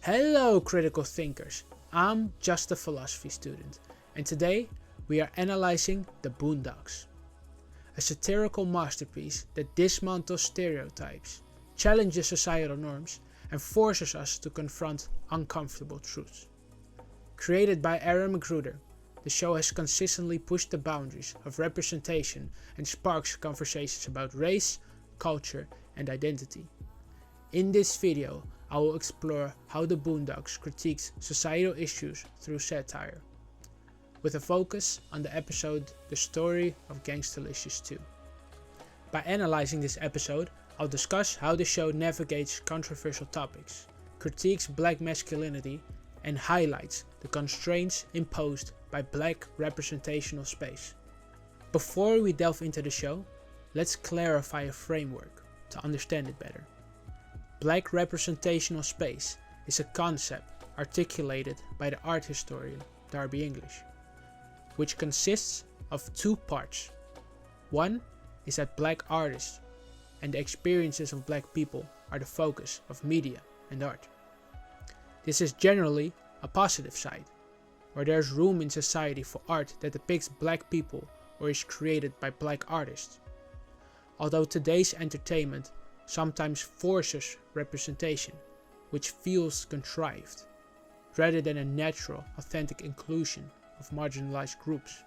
Hello critical thinkers, I'm just a philosophy student and today we are analyzing the Boondocks. A satirical masterpiece that dismantles stereotypes, challenges societal norms and forces us to confront uncomfortable truths. Created by Aaron Magruder, the show has consistently pushed the boundaries of representation and sparks conversations about race, culture and identity. In this video, I will explore how the Boondocks critiques societal issues through satire, with a focus on the episode The Story of Gangstalicious 2. By analyzing this episode, I'll discuss how the show navigates controversial topics, critiques black masculinity, and highlights the constraints imposed by black representational space. Before we delve into the show, let's clarify a framework to understand it better. Black representational space is a concept articulated by the art historian Darby English, which consists of two parts. One is that black artists and the experiences of black people are the focus of media and art. This is generally a positive side, where there is room in society for art that depicts black people or is created by black artists. Although today's entertainment sometimes forces representation, which feels contrived, rather than a natural, authentic inclusion of marginalized groups.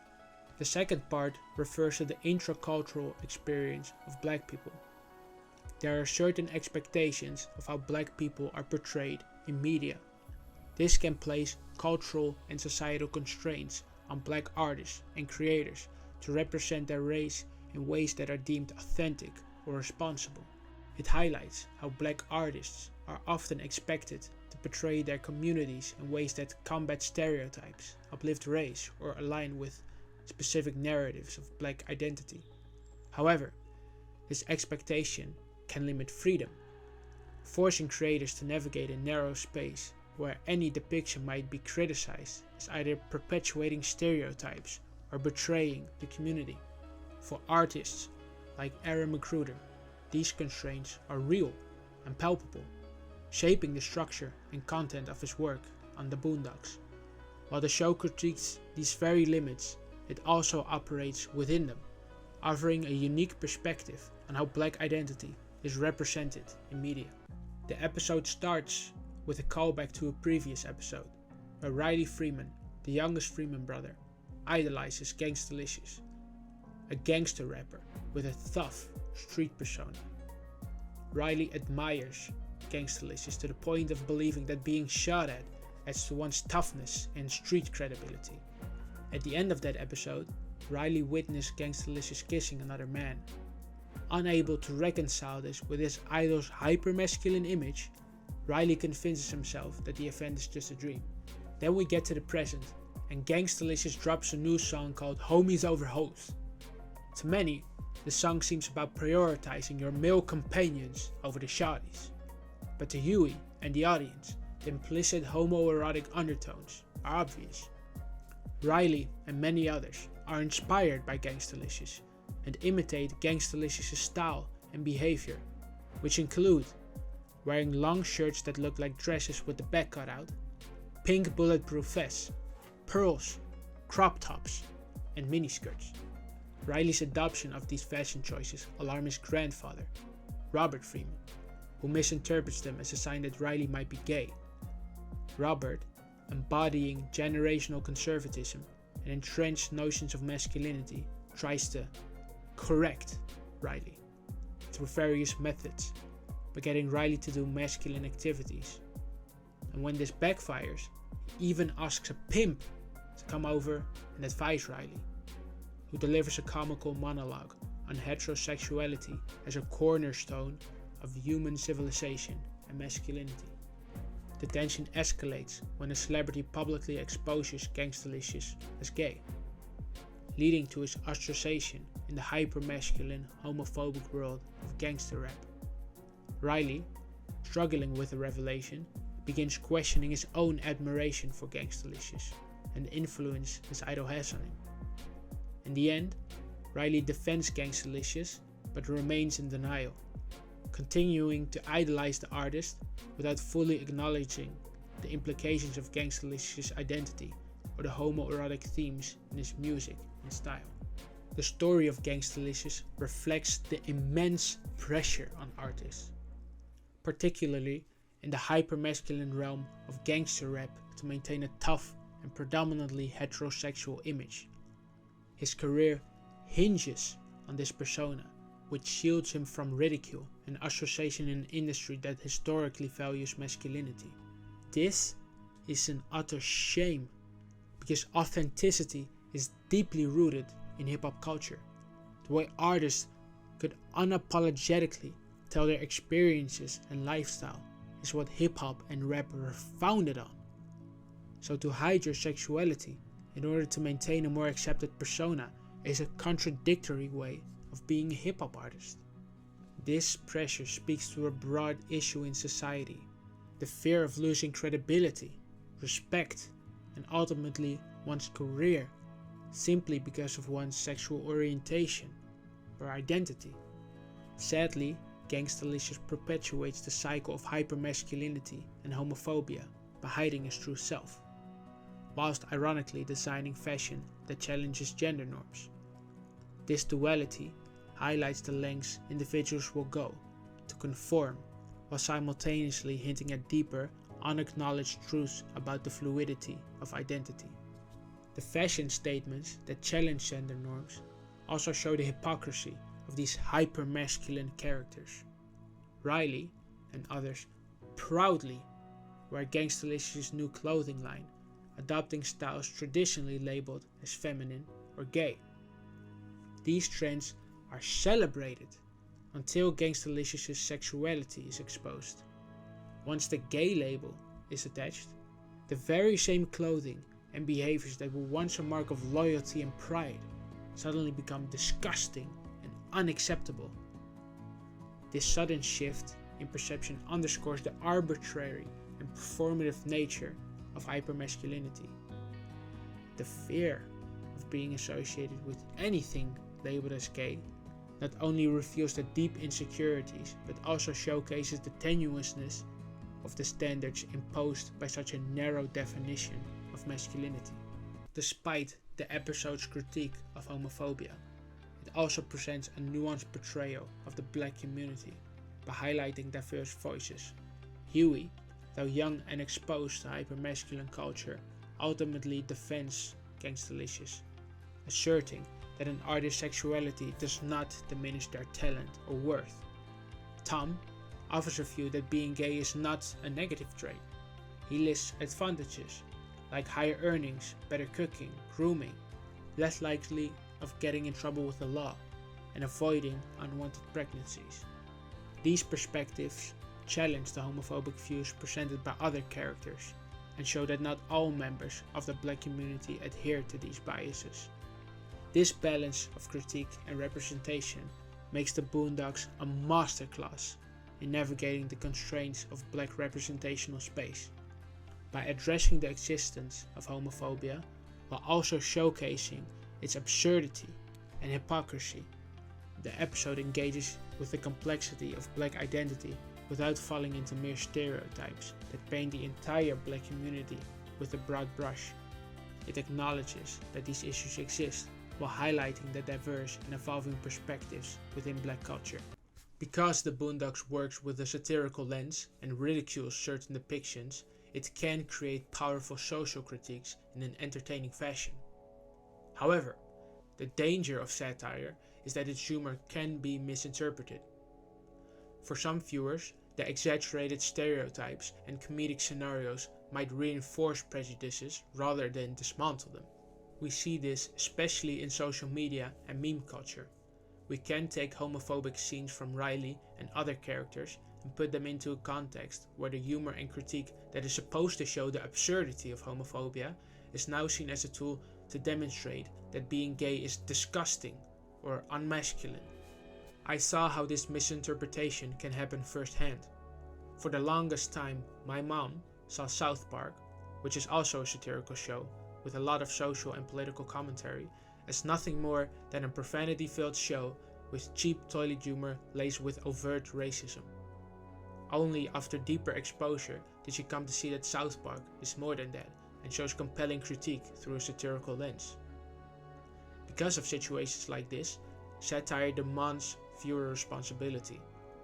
The second part refers to the intracultural experience of black people. There are certain expectations of how black people are portrayed in media. This can place cultural and societal constraints on black artists and creators to represent their race in ways that are deemed authentic or responsible. It highlights how black artists are often expected to portray their communities in ways that combat stereotypes, uplift race, or align with specific narratives of black identity. However, this expectation can limit freedom, forcing creators to navigate a narrow space where any depiction might be criticized as either perpetuating stereotypes or betraying the community. For artists like Aaron Magruder, these constraints are real and palpable, shaping the structure and content of his work on the Boondocks. While the show critiques these very limits, it also operates within them, offering a unique perspective on how black identity is represented in media. The episode starts with a callback to a previous episode, where Riley Freeman, the youngest Freeman brother, idolizes Gangstalicious, a gangster rapper with a tough street persona. Riley admires Gangstalicious to the point of believing that being shot at adds to one's toughness and street credibility. At the end of that episode, Riley witnessed Gangstalicious kissing another man. Unable to reconcile this with his idol's hypermasculine image, Riley convinces himself that the event is just a dream. Then we get to the present, and Gangstalicious drops a new song called Homies Over Hoes. To many, the song seems about prioritizing your male companions over the shawties. But to Huey and the audience, the implicit homoerotic undertones are obvious. Riley and many others are inspired by Gangstalicious and imitate Gangstalicious' style and behavior, which include wearing long shirts that look like dresses with the back cut out, pink bulletproof vests, pearls, crop tops, and miniskirts. Riley's adoption of these fashion choices alarm his grandfather, Robert Freeman, who misinterprets them as a sign that Riley might be gay. Robert, embodying generational conservatism and entrenched notions of masculinity, tries to correct Riley through various methods by getting Riley to do masculine activities. And when this backfires, he even asks a pimp to come over and advise Riley, who delivers a comical monologue on heterosexuality as a cornerstone of human civilization and masculinity. The tension escalates when a celebrity publicly exposes Gangstalicious as gay, leading to his ostracization in the hypermasculine, homophobic world of gangster rap. Riley, struggling with the revelation, begins questioning his own admiration for Gangstalicious and the influence his idol has on him. In the end, Riley defends Gangstalicious but remains in denial, continuing to idolize the artist without fully acknowledging the implications of Gangstalicious identity or the homoerotic themes in his music and style. The Story of Gangstalicious reflects the immense pressure on artists, particularly in the hypermasculine realm of gangster rap, to maintain a tough and predominantly heterosexual image. His career hinges on this persona, which shields him from ridicule and association in an industry that historically values masculinity. This is an utter shame, because authenticity is deeply rooted in hip-hop culture. The way artists could unapologetically tell their experiences and lifestyle is what hip-hop and rap were founded on. So to hide your sexuality in order to maintain a more accepted persona is a contradictory way of being a hip-hop artist. This pressure speaks to a broad issue in society: the fear of losing credibility, respect, and ultimately one's career simply because of one's sexual orientation or identity. Sadly, Gangstalicious perpetuates the cycle of hypermasculinity and homophobia by hiding his true self, whilst ironically designing fashion that challenges gender norms. This duality highlights the lengths individuals will go to conform, while simultaneously hinting at deeper, unacknowledged truths about the fluidity of identity. The fashion statements that challenge gender norms also show the hypocrisy of these hypermasculine characters. Riley and others proudly wear Gangstalicious' new clothing line, adopting styles traditionally labeled as feminine or gay. These trends are celebrated until Gangstalicious' sexuality is exposed. Once the gay label is attached, the very same clothing and behaviors that were once a mark of loyalty and pride suddenly become disgusting and unacceptable. This sudden shift in perception underscores the arbitrary and performative nature of hypermasculinity. The fear of being associated with anything labeled as gay not only reveals the deep insecurities, but also showcases the tenuousness of the standards imposed by such a narrow definition of masculinity. Despite the episode's critique of homophobia, it also presents a nuanced portrayal of the black community by highlighting diverse voices. Huey, though young and exposed to hypermasculine culture, ultimately defends Gangstalicious, asserting that an artist's sexuality does not diminish their talent or worth. Tom offers a view that being gay is not a negative trait. He lists advantages like higher earnings, better cooking, grooming, less likely of getting in trouble with the law, and avoiding unwanted pregnancies. These perspectives challenge the homophobic views presented by other characters and show that not all members of the black community adhere to these biases. This balance of critique and representation makes the Boondocks a masterclass in navigating the constraints of black representational space. By addressing the existence of homophobia while also showcasing its absurdity and hypocrisy, the episode engages with the complexity of black identity without falling into mere stereotypes that paint the entire black community with a broad brush. It acknowledges that these issues exist while highlighting the diverse and evolving perspectives within black culture. Because the Boondocks works with a satirical lens and ridicules certain depictions, it can create powerful social critiques in an entertaining fashion. However, the danger of satire is that its humor can be misinterpreted. For some viewers, the exaggerated stereotypes and comedic scenarios might reinforce prejudices rather than dismantle them. We see this especially in social media and meme culture. We can take homophobic scenes from Riley and other characters and put them into a context where the humor and critique that is supposed to show the absurdity of homophobia is now seen as a tool to demonstrate that being gay is disgusting or unmasculine. I saw how this misinterpretation can happen firsthand. For the longest time, my mom saw South Park, which is also a satirical show with a lot of social and political commentary, as nothing more than a profanity-filled show with cheap toilet humor laced with overt racism. Only after deeper exposure did she come to see that South Park is more than that and shows compelling critique through a satirical lens. Because of situations like this, satire demands viewer responsibility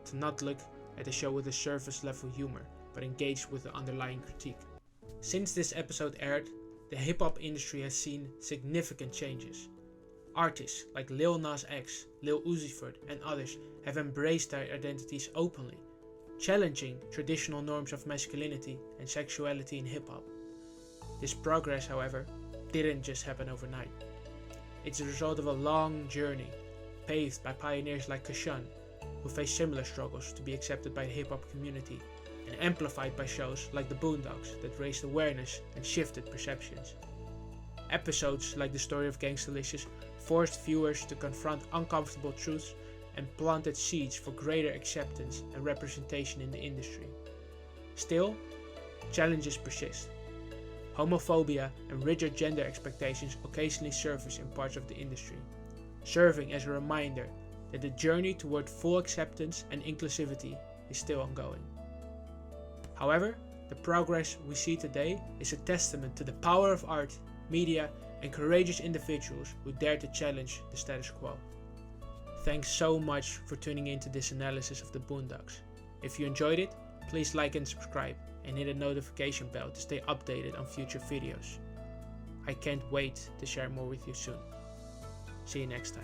to not look at the show with a surface level humor, but engage with the underlying critique. Since this episode aired, the hip hop industry has seen significant changes. Artists like Lil Nas X, Lil Uzi Vert and others have embraced their identities openly, challenging traditional norms of masculinity and sexuality in hip hop. This progress, however, didn't just happen overnight. It's a result of a long journey, paved by pioneers like Kashan, who faced similar struggles to be accepted by the hip hop community, and amplified by shows like the Boondocks that raised awareness and shifted perceptions. Episodes like the Story of Gangstalicious forced viewers to confront uncomfortable truths and planted seeds for greater acceptance and representation in the industry. Still, challenges persist. Homophobia and rigid gender expectations occasionally surface in parts of the industry, serving as a reminder that the journey toward full acceptance and inclusivity is still ongoing. However, the progress we see today is a testament to the power of art, media, and courageous individuals who dare to challenge the status quo. Thanks so much for tuning into this analysis of the Boondocks. If you enjoyed it, please like and subscribe, and hit the notification bell to stay updated on future videos. I can't wait to share more with you soon. See you next time.